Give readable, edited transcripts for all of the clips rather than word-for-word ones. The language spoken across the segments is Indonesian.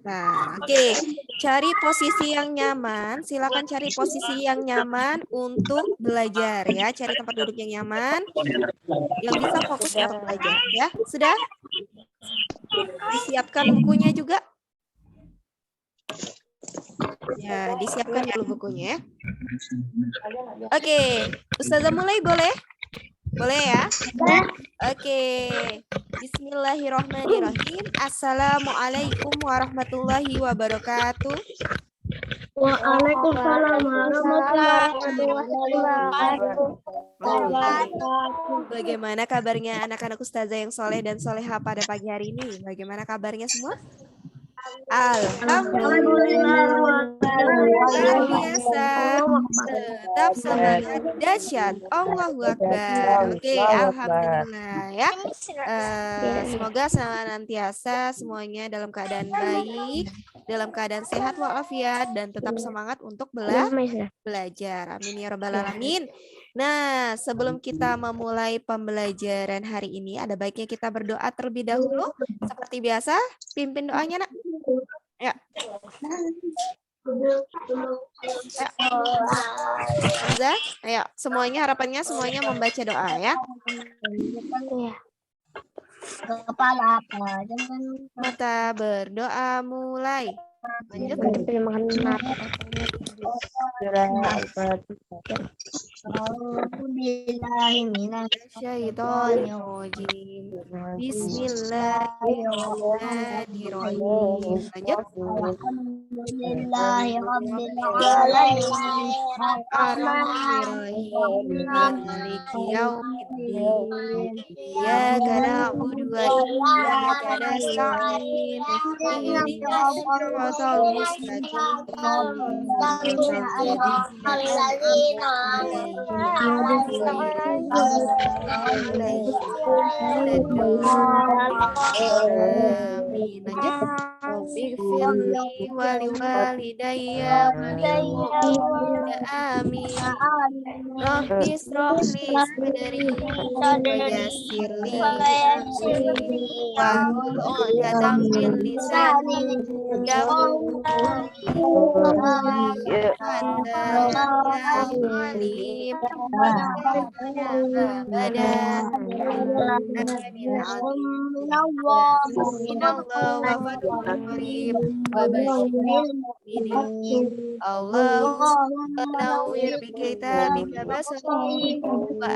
Nah, oke. Cari posisi yang nyaman. Silakan cari posisi yang nyaman untuk belajar ya. Cari tempat duduk yang nyaman, yang bisa fokus untuk belajar ya. Sudah? Disiapkan bukunya juga? Ya, disiapkan dulu bukunya ya. Oke, Ustazah mulai boleh? Boleh ya? Oke. Bismillahirrahmanirrahim. Assalamualaikum warahmatullahi wabarakatuh. Waalaikumsalam warahmatullahi wabarakatuh. Bagaimana kabarnya anak-anak Ustazah yang soleh dan soleha pada pagi hari ini? Bagaimana kabarnya semua? Alhamdulillah. Luar biasa. Tetap semangat dahsyat. Allahu Akbar. Oke, alhamdulillah ya. Semoga senantiasa semuanya dalam keadaan baik, dalam keadaan sehat walafiat dan tetap semangat untuk belajar. Amin ya rabbal alamin. Nah, sebelum kita memulai pembelajaran hari ini, ada baiknya kita berdoa terlebih dahulu. Seperti biasa, pimpin doanya, Nak. Ya. Hamzah, ayo semuanya harapannya semuanya membaca doa ya. Kepala apa? Mata berdoa mulai. Lanjut. Syaitonirrajim. Bismillahirrahmanirrahim. Lanjut. Alhamdulillahirrahmanirrahim. Ar-Rahmanirrahim. Maliki yaumiddin. Iyyaka na'budu wa iyyaka nasta'in. Ihdinas siratal mustaqim. Amin. Lanjut. Firli wali walidayya amin. Rabbi srohli sadri wa yassirli amri wahlul 'uqdatam min lisani yafqahu alim Allahumma bikitabika basari wa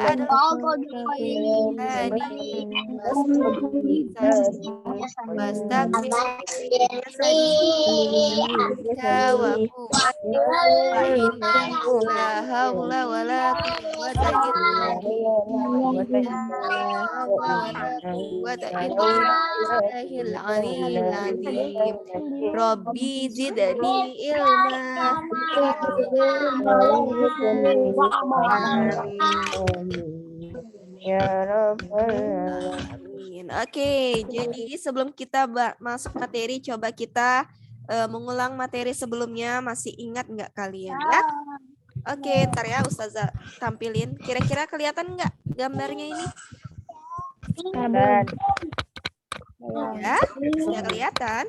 Rabbi zidni ilma. Amin. Oke, jadi sebelum kita masuk materi, coba kita mengulang materi sebelumnya. Masih ingat nggak kalian ya? Oke, ntar ya Ustazah tampilin. Kira-kira kelihatan nggak gambarnya ini? Ya, sudah kelihatan.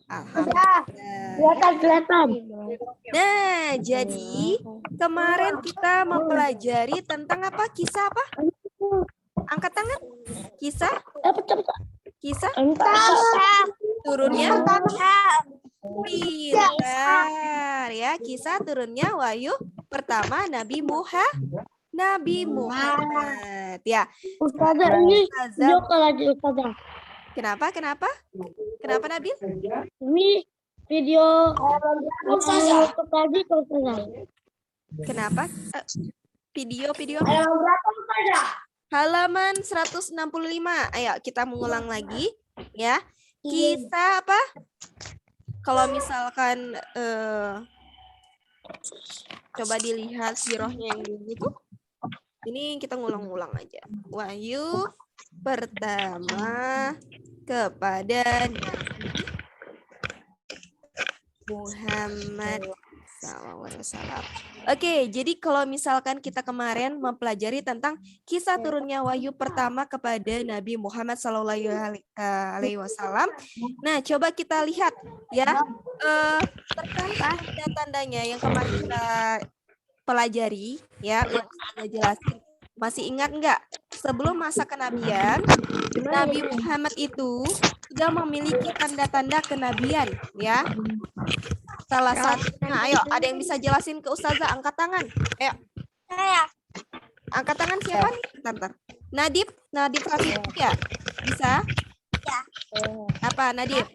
Alhamdulillah. Kelihatan. Nah, jadi kemarin kita mempelajari tentang apa? Kisah apa? Angkat tangan. Kisah? Kisah? Turunnya? Pintar ya. Kisah turunnya wahyu pertama Nabi Muhammad ya. Ustazah ini video lagi Ustazah. Kenapa Nabil? Ini video lagi Ustazah. Kenapa? Video halaman 165. Ayo kita mengulang lagi ya. Kisah apa? Kalau misalkan coba dilihat sirahnya yang dulu tuh. Ini kita ngulang-ulang aja. Wahyu pertama kepada Nabi Muhammad SAW. Oke, jadi kalau misalkan kita kemarin mempelajari tentang kisah turunnya wahyu pertama kepada Nabi Muhammad SAW. Nah, coba kita lihat ya, terkait tanda-tandanya yang kemarin kita pelajari ya, yang sudah jelasin. Masih ingat nggak? Sebelum masa kenabian, Nabi Muhammad itu sudah memiliki tanda-tanda kenabian ya. Salah satunya, ayo, ada yang bisa jelasin ke Ustazah? Angkat tangan. Ayo. Saya. Angkat tangan siapa nih? Bentar. Nadib Rafid ya? Bisa? Ya. Apa Nadib?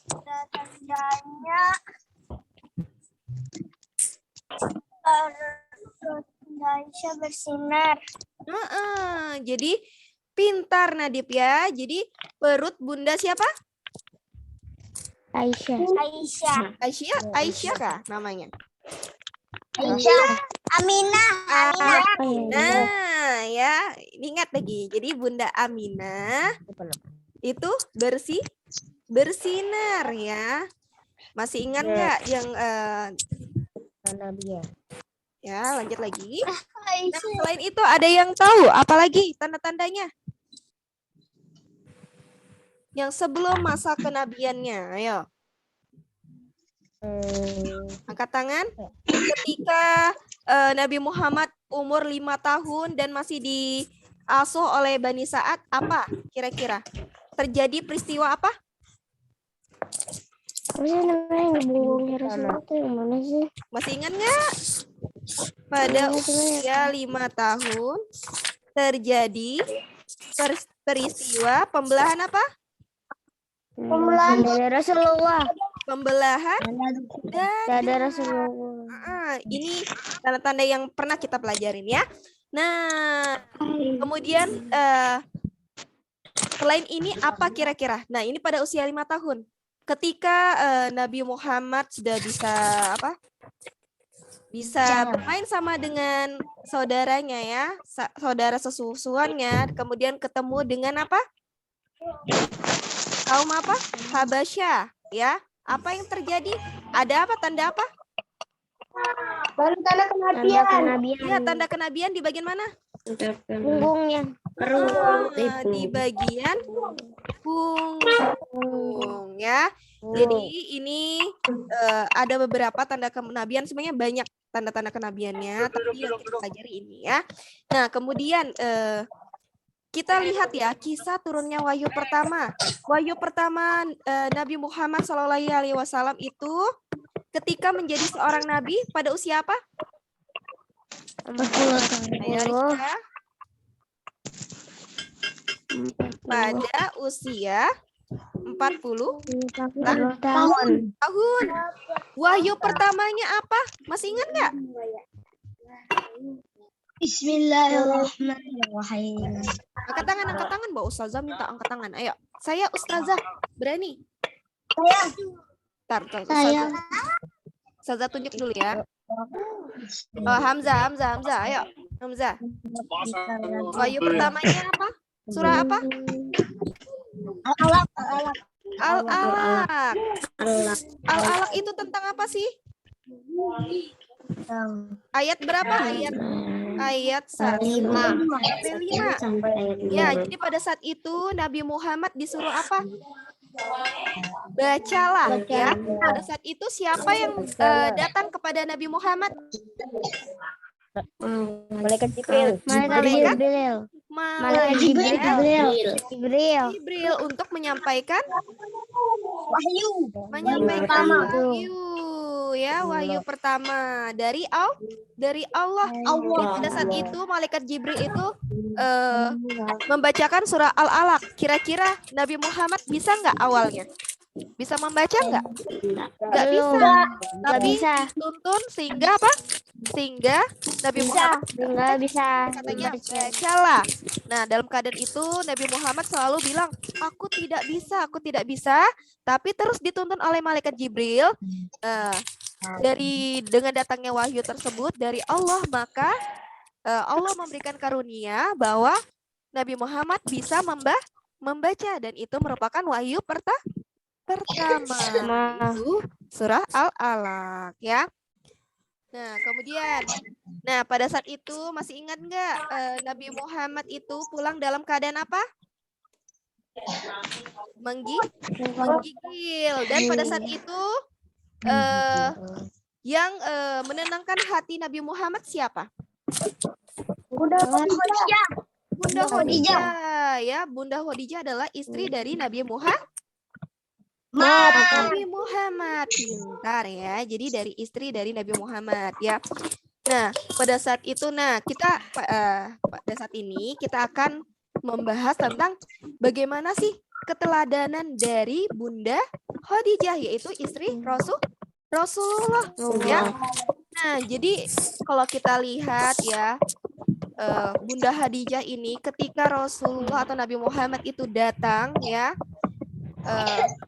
Tandanya Indonesia bersinar. Jadi pintar Nadib ya. Jadi perut bunda siapa? Aisyah kah namanya? Aminah. Nah, ya, ingat lagi. Jadi Bunda Aminah itu bersinar ya. Masih ingat nggak yang ya, lanjut lagi. Nah, selain itu ada yang tahu apalagi tanda-tandanya? Yang sebelum masa kenabiannya, ayo. Angkat tangan. Ketika Nabi Muhammad umur 5 tahun dan masih diasuh oleh Bani Sa'ad, apa kira-kira? Terjadi peristiwa apa? Masih ingat nggak? Pada usia 5 tahun terjadi peristiwa pembelahan apa? Pembelahan Rasulullah. Pembelahan Dada Rasulullah. ini tanda-tanda yang pernah kita pelajarin ya. Nah, kemudian selain ini apa kira-kira? Nah, ini pada usia 5 tahun. Ketika Nabi Muhammad sudah bisa apa? Bisa bermain sama dengan saudaranya ya, saudara sesusuannya, kemudian ketemu dengan apa? Kaum apa? Habasyah, ya. Apa yang terjadi? Ada apa? Tanda apa? Tanda kenabian. Ya, tanda kenabian di bagian mana? Punggungnya. Di bagian punggung ya. Jadi ini ada beberapa tanda kenabian, sebenarnya banyak tanda-tanda kenabiannya, tapi yang kita pelajari ini ya. Nah, kemudian kita lihat ya kisah turunnya wahyu pertama. Wahyu pertama Nabi Muhammad SAW itu ketika menjadi seorang nabi pada usia apa? Ayo, pada usia 40 tahun. Wahyu pertamanya apa? Masih ingat nggak? Bismillahirrahmanirrahim. Angkat tangan, Mbak Ustazah minta angkat tangan. Ayo, saya Ustazah, berani. Tar, Ustazah tunjuk dulu ya. Oh, Hamzah, ayo, Hamzah. Wahyu pertamanya apa? Surah apa? Al-Alaq. Al-Alaq itu tentang apa sih? Ayat berapa? Ayat 1 sampai 5. Ya, jadi pada saat itu Nabi Muhammad disuruh apa? Bacalah ya. Pada saat itu siapa yang datang kepada Nabi Muhammad? Malaikat Jibril. Malaikat Jibril untuk menyampaikan wahyu ya, wahyu pertama dari Allah. Pada saat itu malaikat Jibril itu membacakan surah Al-Alaq. Kira-kira Nabi Muhammad bisa nggak awalnya? Bisa membaca nggak? Nggak bisa. Tapi dituntun sehingga apa? Sehingga Nabi Muhammad bisa. katanya bacalah. Nah, dalam keadaan itu Nabi Muhammad selalu bilang, aku tidak bisa. Tapi terus dituntun oleh malaikat Jibril. Dengan datangnya wahyu tersebut dari Allah, maka Allah memberikan karunia bahwa Nabi Muhammad bisa membaca, dan itu merupakan wahyu pertama. Itu surah Al-Alaq ya. Nah, kemudian, nah pada saat itu masih ingat nggak Nabi Muhammad itu pulang dalam keadaan apa? Menggigil. Dan pada saat itu yang menenangkan hati Nabi Muhammad siapa? Bunda Khadijah. Bunda Khadijah. Ya, Bunda Khadijah adalah istri dari Nabi Muhammad. Nabi Muhammad, pintar ya. Jadi dari istri dari Nabi Muhammad ya. Nah, pada saat itu, kita pada saat ini kita akan membahas tentang bagaimana sih keteladanan dari Bunda Khadijah, yaitu istri Rasulullah ya. Nah, jadi kalau kita lihat ya, Bunda Khadijah ini ketika Rasulullah atau Nabi Muhammad itu datang ya,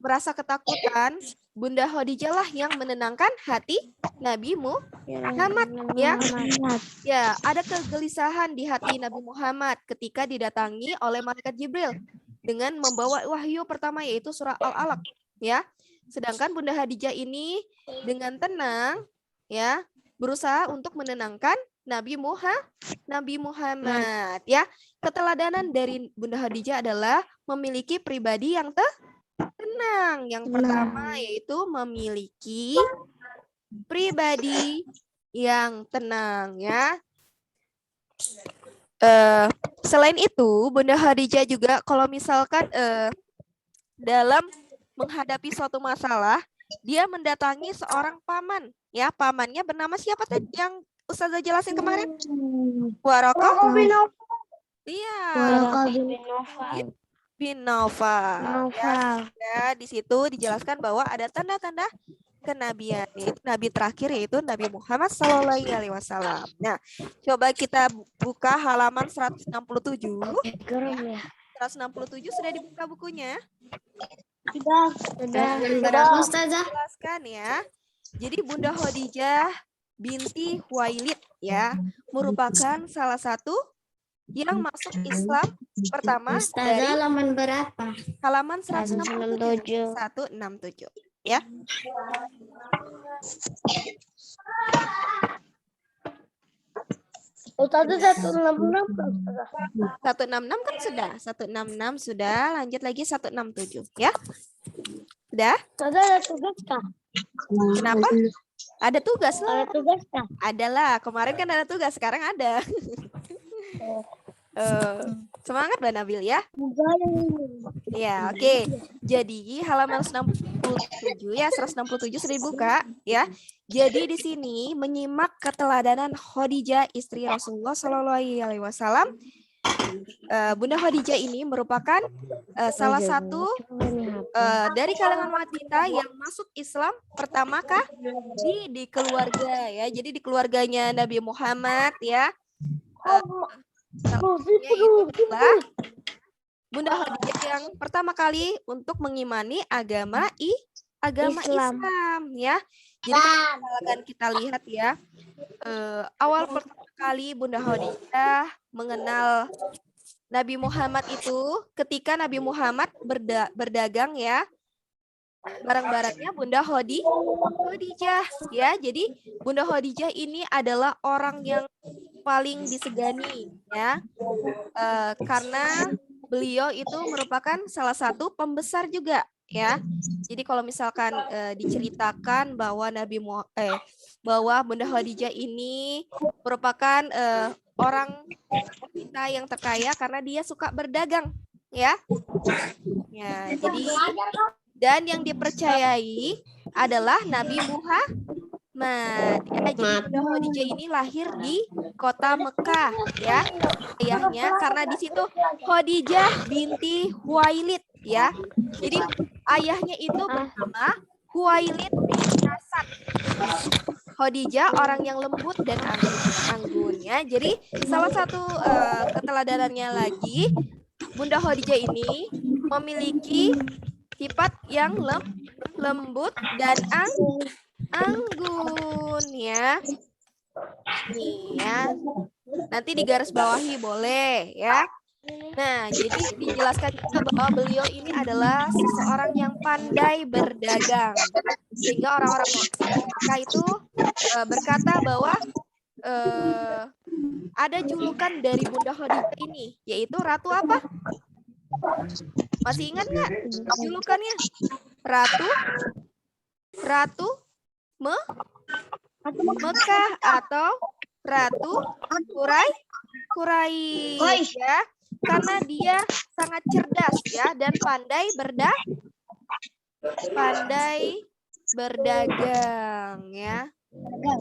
merasa ketakutan, Bunda Khadijah lah yang menenangkan hati Nabi Muhammad ya. Ya, ada kegelisahan di hati Nabi Muhammad ketika didatangi oleh malaikat Jibril dengan membawa wahyu pertama yaitu surah Al-Alaq ya. Sedangkan Bunda Khadijah ini dengan tenang ya berusaha untuk menenangkan Nabi Muhammad ya. Keteladanan dari Bunda Khadijah adalah memiliki pribadi yang tenang. Yang pertama yaitu memiliki pribadi yang tenang ya. Selain itu, Bunda Khadijah juga kalau misalkan dalam menghadapi suatu masalah, dia mendatangi seorang paman ya. Pamannya bernama siapa tadi yang Ustazah jelasin kemarin? Waraqah Iya. Bin Naufal. Ya, di situ dijelaskan bahwa ada tanda-tanda kenabian, yaitu nabi terakhir yaitu Nabi Muhammad SAW. Nah, coba kita buka halaman 167. 167 sudah dibuka bukunya? Sudah Ustazah. Jelaskan ya. Jadi Bunda Khadijah binti Khuwailid ya merupakan salah satu yang masuk Islam pertama dari halaman berapa? halaman 167. 167 ya. Ustazah 166 166 kan sudah. 166 sudah. Lanjut lagi 167 ya. Sudah? Ustazah ada tugas kah? Kenapa? Ada tugas lah. Ada tugas kah? Adalah. Kemarin kan ada tugas, sekarang ada. Semangat Mbak Nabil ya. Ya, oke. Jadi halaman 167 ya, 167 sudah dibuka ya. Jadi di sini menyimak keteladanan Khadijah istri Rasulullah SAW. Bunda Khadijah ini merupakan salah satu dari kalangan wanita yang masuk Islam pertama kah di keluarga ya. Jadi di keluarganya Nabi Muhammad ya. Bunda Khadijah yang pertama kali untuk mengimani agama Islam ya. Jadi kalau kita lihat ya, awal pertama kali Bunda Khadijah mengenal Nabi Muhammad itu ketika Nabi Muhammad berdagang ya, barang-barangnya Bunda Khadijah ya. Jadi Bunda Khadijah ini adalah orang yang paling disegani ya, karena beliau itu merupakan salah satu pembesar juga ya. Jadi kalau misalkan diceritakan bahwa bahwa Bunda Khadijah ini merupakan orang wanita yang terkaya karena dia suka berdagang ya. Ya, jadi dan yang dipercayai adalah Nabi Muhammad. Ya, jadi Bunda Khadijah ini lahir di kota Mekah ya. Ayahnya karena di situ Khadijah binti Khuwailid ya. Jadi ayahnya itu bernama Khuwailid bin Asad. Khadijah orang yang lembut dan anggun ya. Jadi salah satu keteladanannya lagi, Bunda Khadijah ini memiliki sifat yang lembut dan anggun ya. Nih ya. Nanti digaris bawahi boleh ya. Nah, jadi dijelaskan juga bahwa beliau ini adalah seseorang yang pandai berdagang. Sehingga orang-orang Mekah itu berkata bahwa ada julukan dari Bunda Khadijah ini, yaitu Ratu apa? Masih ingat nggak julukannya? Ratu Mekah atau Ratu Quraisy ya, karena dia sangat cerdas ya dan pandai berdagang ya. Nah,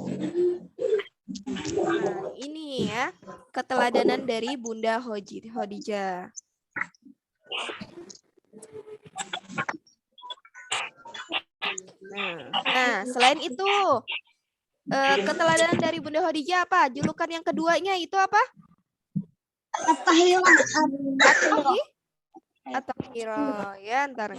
ini ya keteladanan dari Bunda Khadijah. Nah, selain itu keteladanan dari Bunda Khadijah apa? Julukan yang keduanya itu apa? At-Tahira ya, ntar.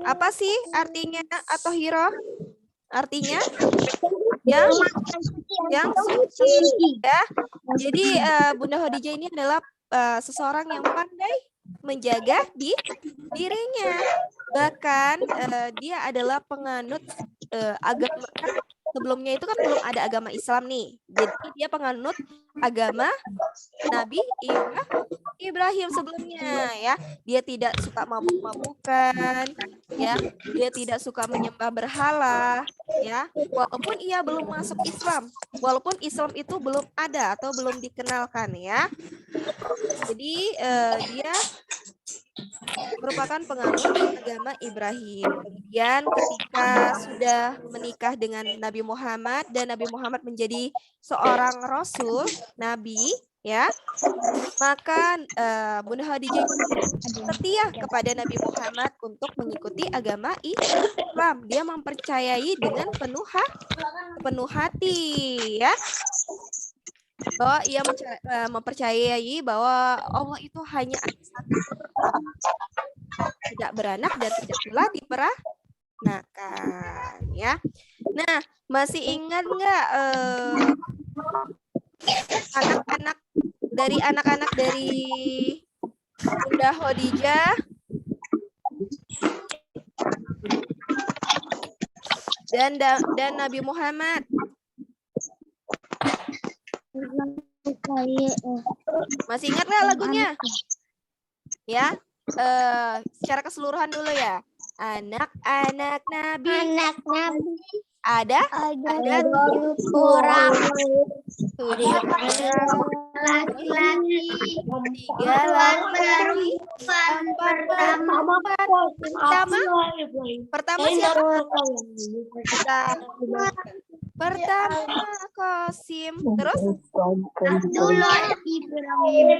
Apa sih artinya atau hiro? Artinya yang suci ya. Jadi Bunda Khadijah ini adalah seseorang yang pandai menjaga dirinya. Bahkan dia adalah penganut agama. Sebelumnya itu kan belum ada agama Islam nih. Jadi dia penganut agama Nabi Ibrahim sebelumnya ya. Dia tidak suka mabuk-mabukan ya. Dia tidak suka menyembah berhala ya. Walaupun ia belum masuk Islam. Walaupun Islam itu belum ada atau belum dikenalkan ya. Jadi dia merupakan penganut agama Ibrahim. Kemudian ketika sudah menikah dengan Nabi Muhammad dan Nabi Muhammad menjadi seorang rasul, nabi, ya, maka Bunda Khadijah setia kepada Nabi Muhammad untuk mengikuti agama Islam. Dia mempercayai dengan penuh hati, ya. Bahwa ia mempercayai bahwa Allah itu hanya ada satu, tidak beranak dan tidak pula diperanakan ya. Nah, masih ingat nggak anak-anak dari Bunda Khadijah dan Nabi Muhammad? Masih ingat nggak lagunya? Ya, secara keseluruhan dulu ya. Anak-anak Nabi. Ada 7 orang. 7 laki-laki, 3 laki-laki, 4 pertama siapa? Pertama Qasim, terus Abdullah Ibrahim,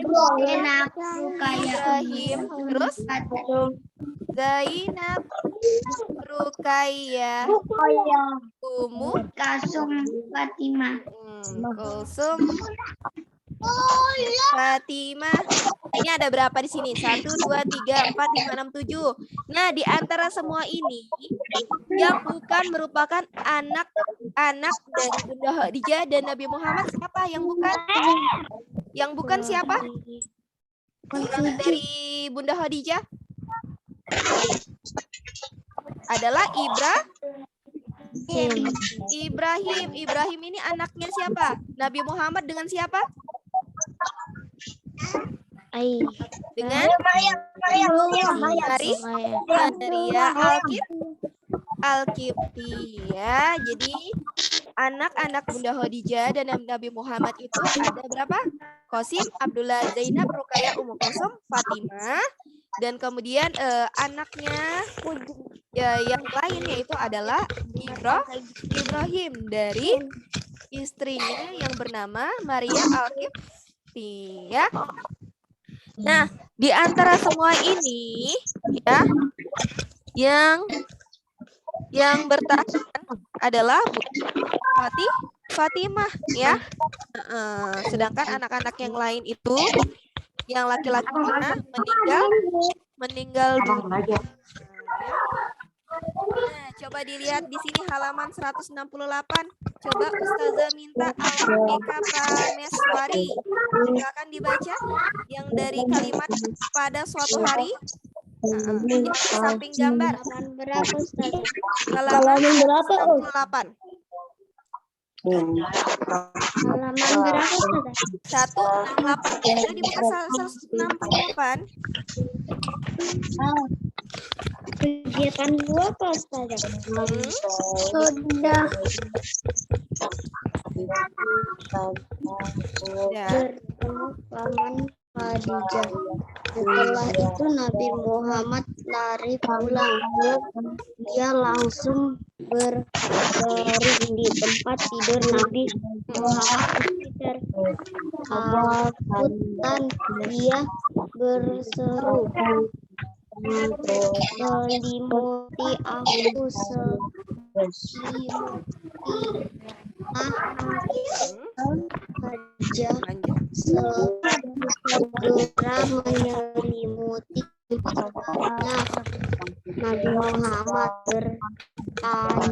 terus Zainab, Ruqayyah, Ummu Kalsum, Fatimah. Fatimah. Ini ada berapa di sini? 1, 2, 3, 4, 5, 6, 7. Nah, di antara semua ini yang bukan merupakan anak dari Bunda Khadijah dan Nabi Muhammad siapa? Yang bukan? Yang bukan siapa? Yang dari Bunda Khadijah adalah Ibrahim. Ibrahim ini anaknya siapa? Nabi Muhammad dengan siapa? Dengan Maria Al-Qibti ya. Jadi anak-anak Bunda Khadijah dan Nabi Muhammad itu ada berapa? Qasim, Abdullah, Zainab, Ruqayyah, Ummu Kalsum, Fatimah, dan kemudian anaknya yang lain yaitu adalah Ibrahim dari istrinya yang bernama Maria Al-Qibti ya. Nah, di antara semua ini ya yang bertahan adalah Fatimah ya. Sedangkan anak-anak yang lain itu Yang laki-lakinya meninggal dunia. Ya. Nah, coba dilihat di sini halaman 168. Coba Ustazah minta Alam Eka Prameswari. Silakan dibaca yang dari kalimat pada suatu hari. Yang di samping gambar. Halaman berapa, Ustaz? Halaman berapa, 168. Halaman berapa, Ustaz? 168. Sudah dibuka 168. Kegiatan dua apa, Ustaz? Sudah. Ya. Bertemu paman Khadijah. Setelah itu Nabi Muhammad lari pulang. Dia langsung berbaring di tempat tidur Nabi Muhammad. Ketakutan dia berseru, "Selimuti aku, selimuti saja." Segera menyelimuti tubuhnya. Nabi Muhammad bertanya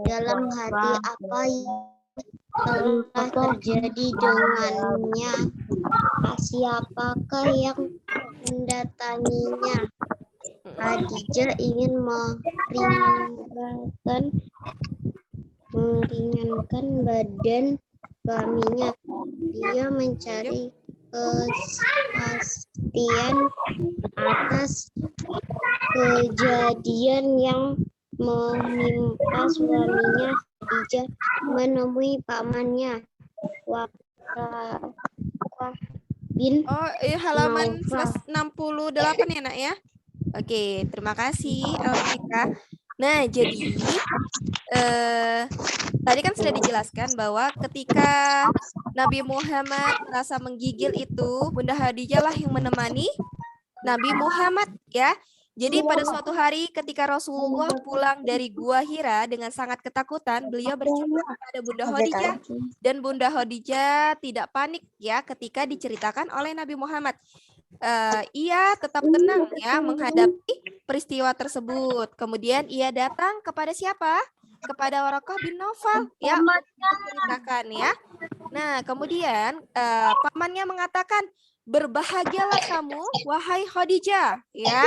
dalam hati apa yang telah terjadi dengannya. Siapakah yang mendatanginya? Khadijah ingin meringankan badan suaminya. Dia mencari kepastian atas kejadian yang menimpa suaminya. Khadijah menemui pamannya bin halaman Naufal. 168 ya, Nak ya. Oke, terima kasih Almika. Nah, jadi tadi kan sudah dijelaskan bahwa ketika Nabi Muhammad merasa menggigil itu, Bunda Khadijah lah yang menemani Nabi Muhammad ya. Jadi pada suatu hari ketika Rasulullah pulang dari Gua Hira dengan sangat ketakutan, beliau bercerita kepada Bunda Khadijah dan Bunda Khadijah tidak panik ya ketika diceritakan oleh Nabi Muhammad. Ia tetap tenang ya menghadapi peristiwa tersebut. Kemudian ia datang kepada siapa? Kepada Waraqah bin Naufal ya untuk menceritakan ya. Nah, kemudian pamannya mengatakan, "Berbahagialah kamu wahai Khadijah ya.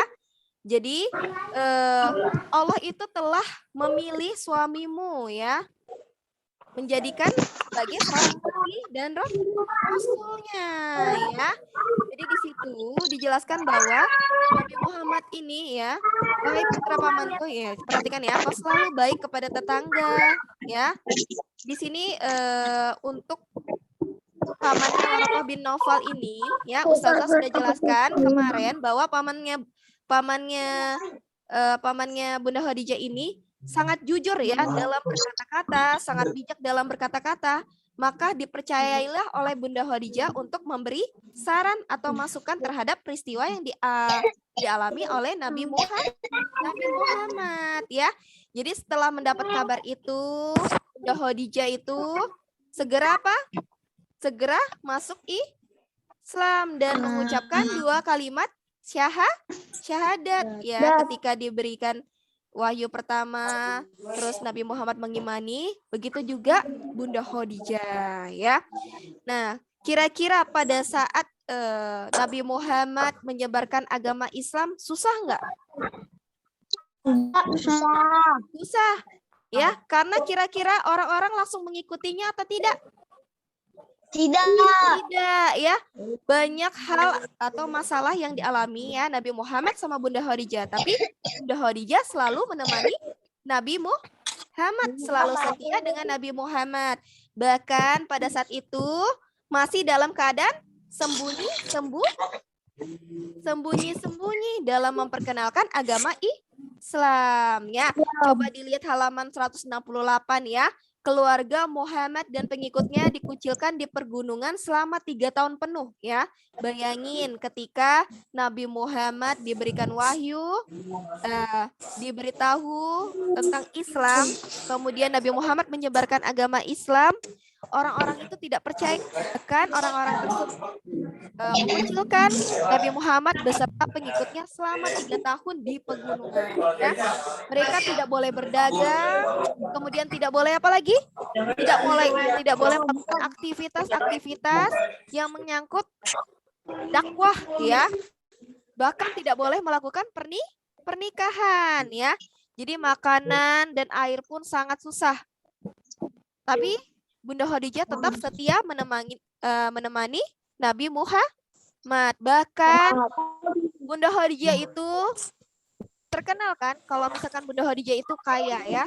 Jadi Allah itu telah memilih suamimu ya, menjadikan sebagai seorang nabi dan rasulnya ya." Jadi di situ dijelaskan bahwa Nabi Muhammad ini ya, wahai putra pamanku ya, perhatikan ya, kau selalu baik kepada tetangga ya. Di sini untuk pamannya Waraqah bin Naufal ini ya, Ustazah sudah jelaskan kemarin bahwa pamannya Bunda Khadijah ini sangat jujur ya dalam berkata-kata, sangat bijak dalam berkata-kata. Maka dipercayailah oleh Bunda Khadijah untuk memberi saran atau masukan terhadap peristiwa yang dialami oleh Nabi Muhammad ya. Jadi setelah mendapat kabar itu, Bunda Khadijah itu segera apa? Segera masuk Islam dan mengucapkan 2 kalimat syahadat ya ketika diberikan wahyu pertama, terus Nabi Muhammad mengimani, begitu juga Bunda Khadijah ya. Nah, kira-kira pada saat Nabi Muhammad menyebarkan agama Islam susah nggak? Susah ya, karena kira-kira orang-orang langsung mengikutinya atau tidak? Tidak ya, banyak hal atau masalah yang dialami ya Nabi Muhammad sama Bunda Khadijah, tapi Bunda Khadijah selalu menemani Nabi Muhammad, selalu setia dengan Nabi Muhammad. Bahkan pada saat itu masih dalam keadaan sembunyi-sembunyi dalam memperkenalkan agama Islam ya. Coba dilihat halaman 168 ya. Keluarga Muhammad dan pengikutnya dikucilkan di pergunungan selama 3 tahun penuh ya. Bayangin ketika Nabi Muhammad diberikan wahyu, diberitahu tentang Islam, kemudian Nabi Muhammad menyebarkan agama Islam, orang-orang itu tidak percaya, bahkan orang-orang tersebut mengucilkan Nabi Muhammad beserta pengikutnya selama 3 tahun di pegunungan. Ya. Mereka tidak boleh berdagang, kemudian tidak boleh apa lagi? Tidak boleh melakukan aktivitas-aktivitas yang menyangkut dakwah, ya. Bahkan tidak boleh melakukan pernikahan, ya. Jadi makanan dan air pun sangat susah. Tapi Bunda Khadijah tetap setia menemani Nabi Muhammad. Bahkan Bunda Khadijah itu terkenal kan, kalau misalkan Bunda Khadijah itu kaya, ya.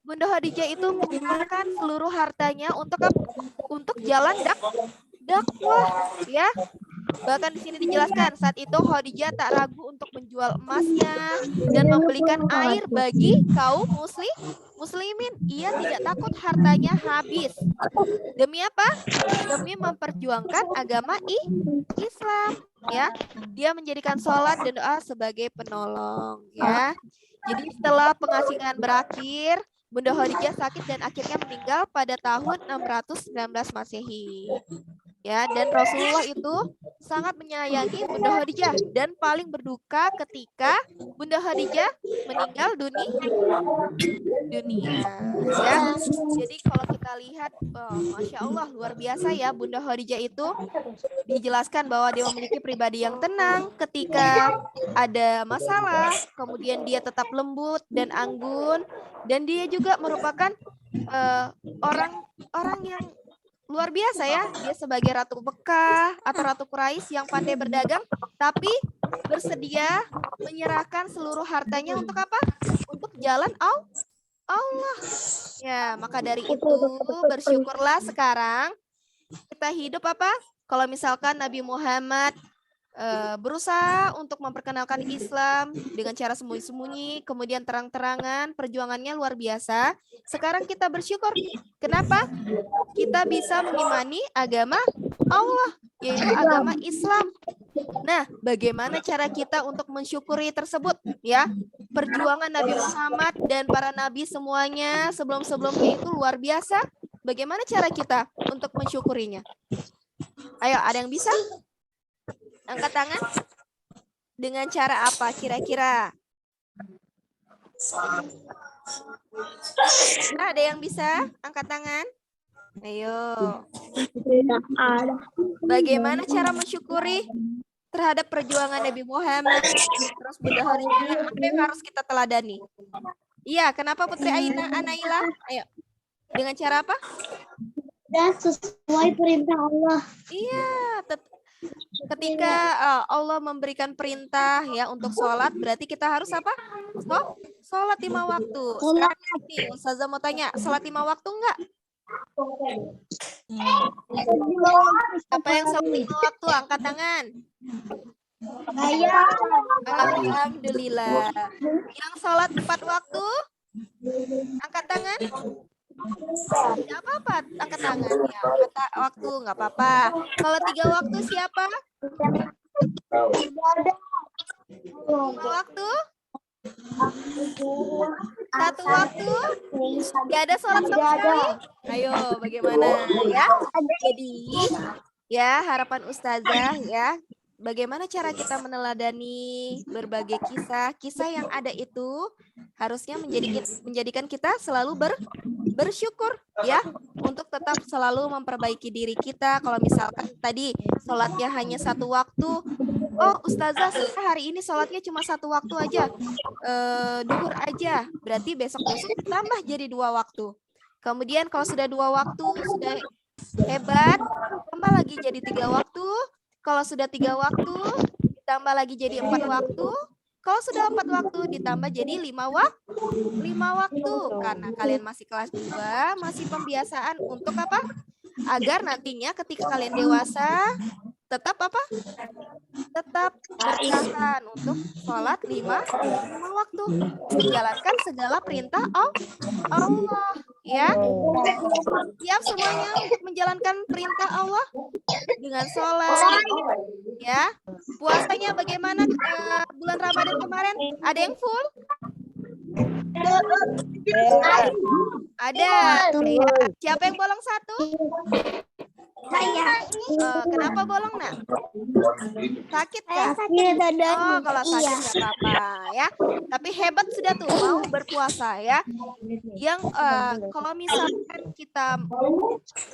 Bunda Khadijah itu mengeluarkan seluruh hartanya untuk jalan dakwah, ya. Bahkan di sini dijelaskan saat itu Khadijah tak ragu untuk menjual emasnya dan membelikan air bagi kaum muslimin. Ia tidak takut hartanya habis. Demi apa? Demi memperjuangkan agama Islam, ya. Dia menjadikan sholat dan doa sebagai penolong, ya. Jadi setelah pengasingan berakhir, Bunda Khadijah sakit dan akhirnya meninggal pada tahun 619 Masehi. Ya, dan Rasulullah itu sangat menyayangi Bunda Khadijah dan paling berduka ketika Bunda Khadijah meninggal dunia. Ya, jadi kalau kita lihat, Masya Allah luar biasa ya, Bunda Khadijah itu dijelaskan bahwa dia memiliki pribadi yang tenang ketika ada masalah, kemudian dia tetap lembut dan anggun, dan dia juga merupakan orang yang luar biasa ya. Dia sebagai Ratu Mekah atau Ratu Quraisy yang pandai berdagang, tapi bersedia menyerahkan seluruh hartanya untuk apa? Untuk jalan Allah. Ya, maka dari itu bersyukurlah sekarang kita hidup apa? Kalau misalkan Nabi Muhammad berusaha untuk memperkenalkan Islam dengan cara sembunyi-sembunyi, kemudian terang-terangan, perjuangannya luar biasa. Sekarang kita bersyukur. Kenapa? Kita bisa mengimani agama Allah, yaitu agama Islam. Nah, bagaimana cara kita untuk mensyukuri tersebut? Ya, perjuangan Nabi Muhammad dan para nabi semuanya sebelum-sebelumnya itu luar biasa. Bagaimana cara kita untuk mensyukurinya? Ayo, ada yang bisa? Angkat tangan. Dengan cara apa kira-kira? Ada yang bisa? Angkat tangan. Ayo. Bagaimana cara mensyukuri terhadap perjuangan Nabi Muhammad? Terus Bunda Khadijah, apa yang harus kita teladani? Iya, kenapa Putri Anaila? Ayo. Dengan cara apa? Dan sesuai perintah Allah. Iya, ketika Allah memberikan perintah ya untuk sholat, berarti kita harus apa? Sholat 5 waktu. Sekarang nih, Ustazah mau tanya, sholat 5 waktu enggak? Apa yang sholat 5 waktu? Angkat tangan. Alhamdulillah. Yang sholat 4 waktu? Angkat tangan. Tidak apa-apa, angkat tangan ya. Angkat waktu nggak apa-apa. Kalau 3 waktu siapa? 5 waktu? 1 waktu? Tidak ada sholat sama sekali? Ayo, bagaimana ya? Jadi ya harapan Ustazah ya. Bagaimana cara kita meneladani berbagai kisah yang ada itu harusnya menjadikan kita selalu bersyukur ya, untuk tetap selalu memperbaiki diri kita. Kalau misalkan tadi sholatnya hanya 1 waktu, oh Ustazah hari ini sholatnya cuma 1 waktu aja, duhur aja, berarti besok tambah jadi 2 waktu. Kemudian kalau sudah 2 waktu sudah hebat, tambah lagi jadi 3 waktu. Kalau sudah 3 waktu, ditambah lagi jadi 4 waktu. Kalau sudah 4 waktu, ditambah jadi 5 waktu. Karena kalian masih kelas 2, masih pembiasaan untuk apa? Agar nantinya ketika kalian dewasa, tetap apa? Tetap bertahan untuk sholat 5 waktu. Menjalankan segala perintah Allah. Ya, siap semuanya untuk menjalankan perintah Allah dengan sholat. Ya, puasanya bagaimana bulan Ramadan kemarin? Ada yang full? Ada. Ya. Siapa yang bolong satu? Saya. Kenapa bolong, Nak? Sakit kah? Sakit dadanya. Oh, kalau sakit nggak apa-apa ya. Tapi hebat sudah tuh mau berpuasa ya. Yang kalau misalkan kita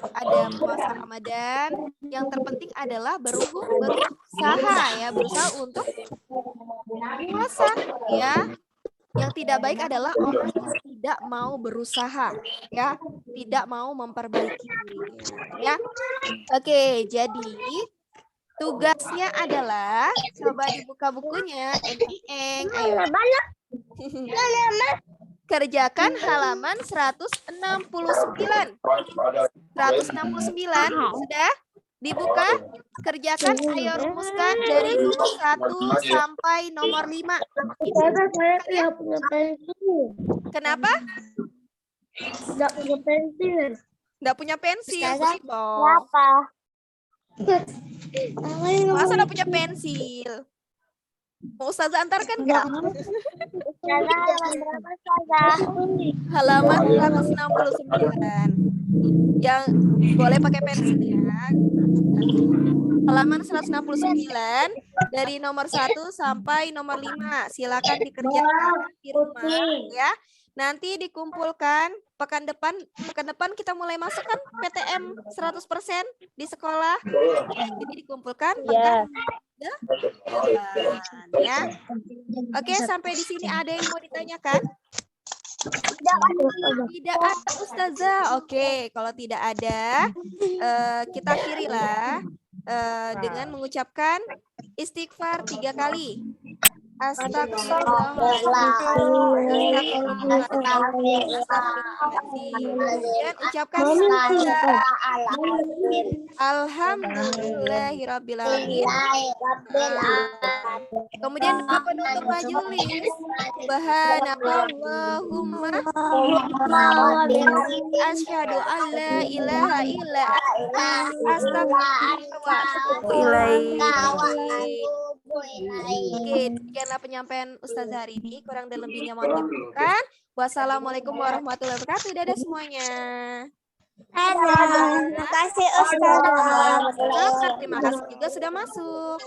ada puasa Ramadan, yang terpenting adalah berusaha ya, berusaha untuk puasa ya. Yang tidak baik adalah orang yang tidak mau berusaha ya, tidak mau memperbaiki ya. Oke, jadi tugasnya adalah coba dibuka bukunya, ayo. Kerjakan halaman 169. 169 sudah dibuka? Kerjakan, ayo rumuskan dari nomor 1 sampai nomor 5. Saya punya pensil. Kenapa? Tidak punya pensil. Nggak punya pensil. Kenapa? Masa nggak punya pensil? Mau Ustazah antarkan nggak? Halaman 169. Yang boleh pakai pensil ya. Halaman 169 dari nomor 1 sampai nomor 5. Silakan dikerjakan di rumah ya. Nanti dikumpulkan pekan depan kita mulai masukkan PTM 100% di sekolah. Jadi dikumpulkan pekan depan ya. Oke, sampai di sini ada yang mau ditanyakan? Tidak ada Ustazah. Oke, kalau tidak ada, kita akhirilah dengan mengucapkan istighfar 3 kali. Dan ucapkan alhamdulillahirrabbilalamin. Kemudian doa penutup majelis. Subhanakallahumma asyhadu an la ilaha illa anta astaghfiruka wa atubu ilaik. Oke, demikianlah penyampaian Ustazah hari ini. Kurang dan lebihnya mohon dimaafkan. Wassalamualaikum warahmatullahi wabarakatuh. Dadah semuanya. Terima kasih Ustazah. Terima kasih juga sudah masuk.